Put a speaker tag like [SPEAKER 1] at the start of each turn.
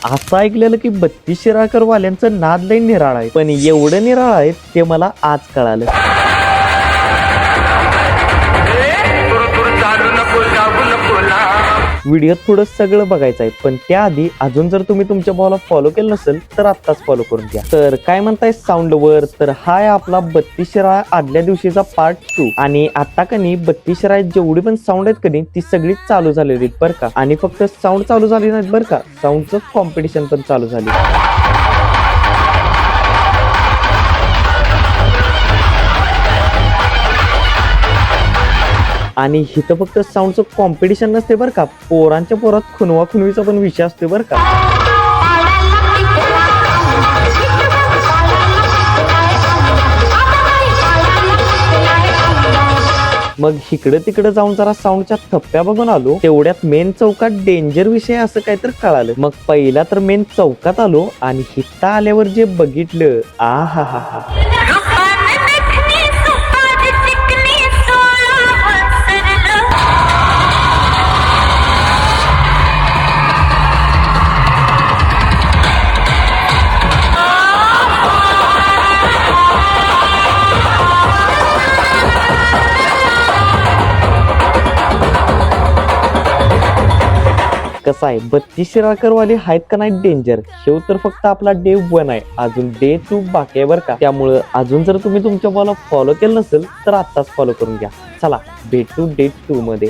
[SPEAKER 1] असं ऐकलेलं की 32 शिराळकर वाल्यांचं नाद लई निराळ आहे, पण एवढं निराळ आहे ते मला आज कळालं. व्हिडिओत पुढं सगळं बघायचं आहे, पण त्याआधी अजून जर तुम्ही तुमच्या भावाला फॉलो केलं नसेल तर आत्ताच फॉलो करून घ्या. तर काय म्हणताय साऊंड वर, तर हा आहे आपला 32 शिराळ आदल्या दिवशीचा पार्ट 2. आणि आता कनी 32 शिराळ जेवढी पण साऊंड आहेत कनी ती सगळी चालू झालेली आहेत बरं का. आणि फक्त साऊंड चालू झाली नाहीत बरं का, साऊंडचं कॉम्पिटिशन पण चालू झाली. आणि इथं फक्त साऊंडचं कॉम्पिटिशन नसते बरं का, पोरांच्या पोरात खुनवा खुनवीचा पण विषय असतो बरं का. मग इकडे तिकडे जाऊन जरा साऊंडच्या थप्प्या बघून आलो, तेवढ्यात मेन चौकात डेंजर विषय असं काहीतरी कळालं. मग पहिला तर मेन चौकात आलो आणि हिता आल्यावर जे बघितलं, आ हा हा हा. कसं आहे, 32 शिराळकर वाले आहेत का नाही डेंजर, शेव तर फक्त आपला डे 1 आहे, अजून डे 2 बाकी आहे बरं का. त्यामुळं अजून जर तुम्ही तुमच्या भावाला फॉलो केलं नसेल तर आत्ताच फॉलो करून घ्या. चला भेटू डे 2 मध्ये.